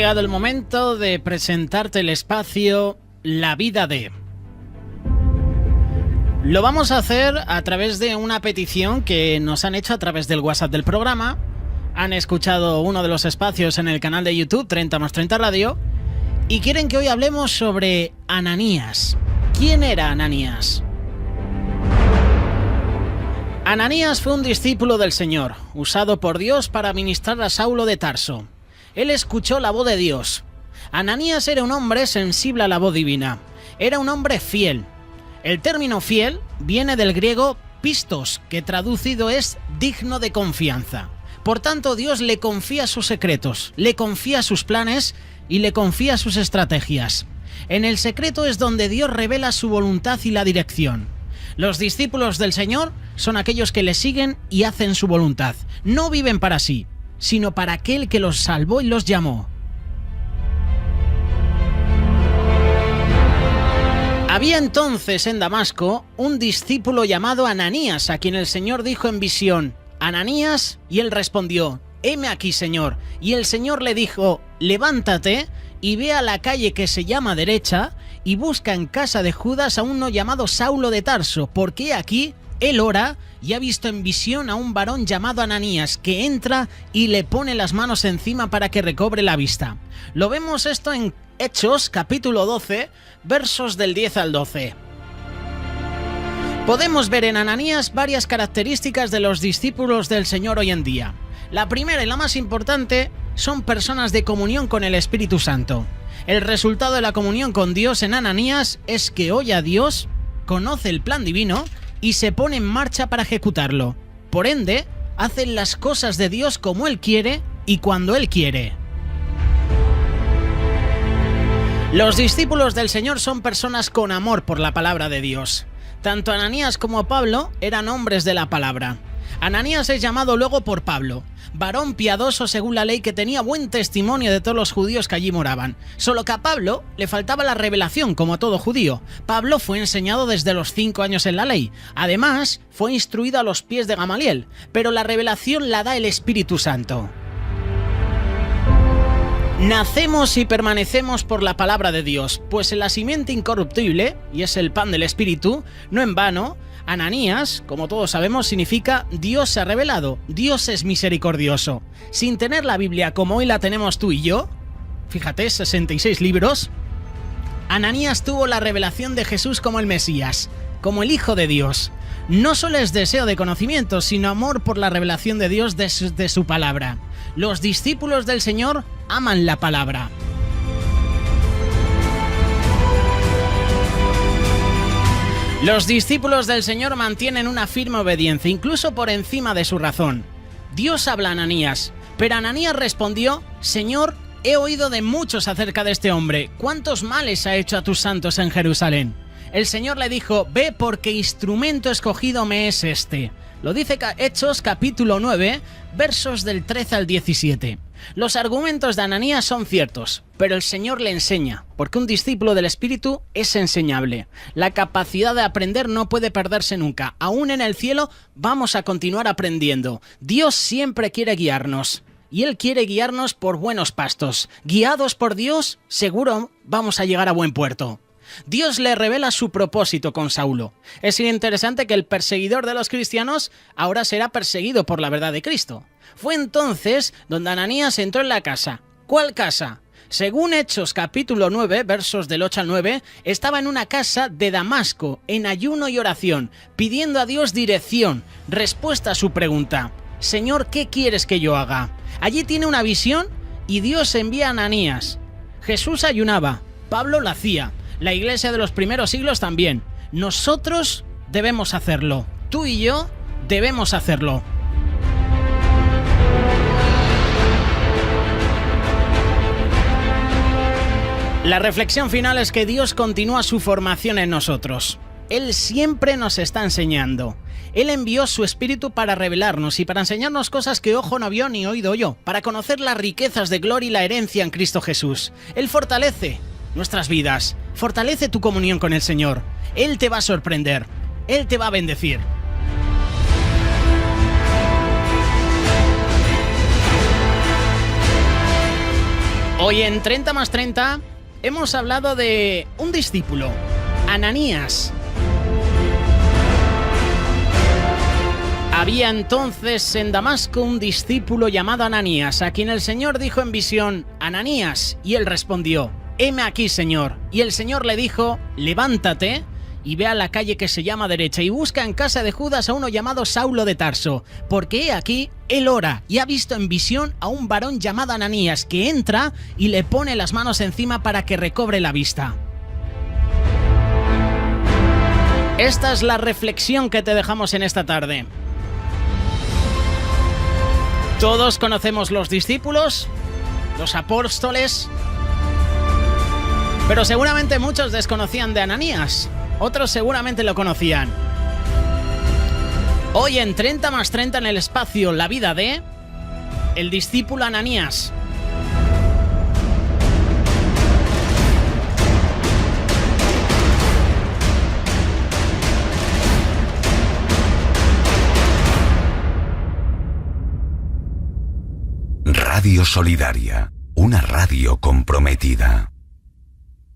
llegado el momento de presentarte el espacio La Vida de. Lo vamos a hacer a través de una petición que nos han hecho a través del WhatsApp del programa. Han escuchado uno de los espacios en el canal de YouTube 30 más 30 Radio y quieren que hoy hablemos sobre Ananías. ¿Quién era Ananías? Ananías fue un discípulo del Señor, usado por Dios para ministrar a Saulo de Tarso. Él escuchó la voz de Dios. Ananías era un hombre sensible a la voz divina. Era un hombre fiel. El término fiel viene del griego pistos, que traducido es digno de confianza. Por tanto, Dios le confía sus secretos, le confía sus planes y le confía sus estrategias. En el secreto es donde Dios revela su voluntad y la dirección. Los discípulos del Señor son aquellos que le siguen y hacen su voluntad. No viven para sí, sino para aquel que los salvó y los llamó. Había entonces en Damasco un discípulo llamado Ananías, a quien el Señor dijo en visión: Ananías, y él respondió: heme aquí, Señor. Y el Señor le dijo: levántate y ve a la calle que se llama Derecha y busca en casa de Judas a uno llamado Saulo de Tarso, porque aquí él ora y ha visto en visión a un varón llamado Ananías que entra y le pone las manos encima para que recobre la vista. Lo vemos esto en Hechos capítulo 12, versos del 10 al 12. Podemos ver en Ananías varias características de los discípulos del Señor hoy en día. La primera y la más importante son personas de comunión con el Espíritu Santo. El resultado de la comunión con Dios en Ananías es que oye a Dios, conoce el plan divino y se pone en marcha para ejecutarlo. Por ende, hacen las cosas de Dios como Él quiere y cuando Él quiere. Los discípulos del Señor son personas con amor por la palabra de Dios. Tanto Ananías como Pablo eran hombres de la palabra. Ananías es llamado luego por Pablo, varón piadoso según la ley, que tenía buen testimonio de todos los judíos que allí moraban. Solo que a Pablo le faltaba la revelación, como a todo judío. Pablo fue enseñado desde los 5 años en la ley. Además, fue instruido a los pies de Gamaliel, pero la revelación la da el Espíritu Santo. Nacemos y permanecemos por la palabra de Dios, pues en la simiente incorruptible, y es el pan del Espíritu, no en vano, Ananías, como todos sabemos, significa Dios se ha revelado, Dios es misericordioso. Sin tener la Biblia como hoy la tenemos tú y yo, fíjate, 66 libros, Ananías tuvo la revelación de Jesús como el Mesías, como el Hijo de Dios. No solo es deseo de conocimiento, sino amor por la revelación de Dios de su palabra. Los discípulos del Señor aman la palabra. Los discípulos del Señor mantienen una firme obediencia, incluso por encima de su razón. Dios habla a Ananías, pero Ananías respondió: Señor, he oído de muchos acerca de este hombre. ¿Cuántos males ha hecho a tus santos en Jerusalén? El Señor le dijo: ve, porque instrumento escogido me es este. Lo dice Hechos capítulo 9, versos del 13 al 17. Los argumentos de Ananías son ciertos, pero el Señor le enseña, porque un discípulo del Espíritu es enseñable. La capacidad de aprender no puede perderse nunca. Aún en el cielo vamos a continuar aprendiendo. Dios siempre quiere guiarnos, y Él quiere guiarnos por buenos pastos. Guiados por Dios, seguro vamos a llegar a buen puerto. Dios le revela su propósito con Saulo. Es interesante que el perseguidor de los cristianos ahora será perseguido por la verdad de Cristo. Fue entonces donde Ananías entró en la casa. ¿Cuál casa? Según Hechos capítulo 9, versos del 8 al 9, estaba en una casa de Damasco, en ayuno y oración, pidiendo a Dios dirección, respuesta a su pregunta: Señor, ¿qué quieres que yo haga? Allí tiene una visión y Dios envía a Ananías. Jesús ayunaba, Pablo lo hacía. La iglesia de los primeros siglos también. Nosotros debemos hacerlo. Tú y yo debemos hacerlo. La reflexión final es que Dios continúa su formación en nosotros. Él siempre nos está enseñando. Él envió su Espíritu para revelarnos y para enseñarnos cosas que ojo no vio ni oído oyó, para conocer las riquezas de gloria y la herencia en Cristo Jesús. Él fortalece nuestras vidas. Fortalece tu comunión con el Señor. Él te va a sorprender. Él te va a bendecir. Hoy en 30 más 30 hemos hablado de un discípulo, Ananías. Había entonces en Damasco un discípulo llamado Ananías, a quien el Señor dijo en visión: Ananías, y él respondió: heme aquí, Señor. Y el Señor le dijo: levántate y ve a la calle que se llama derecha y busca en casa de Judas a uno llamado Saulo de Tarso, porque he aquí, él ora y ha visto en visión a un varón llamado Ananías que entra y le pone las manos encima para que recobre la vista. Esta es la reflexión que te dejamos en esta tarde. Todos conocemos los discípulos, los apóstoles, pero seguramente muchos desconocían de Ananías. Otros seguramente lo conocían. Hoy en 30 más 30 en el espacio La vida de el discípulo Ananías. Radio Solidaria, una radio comprometida.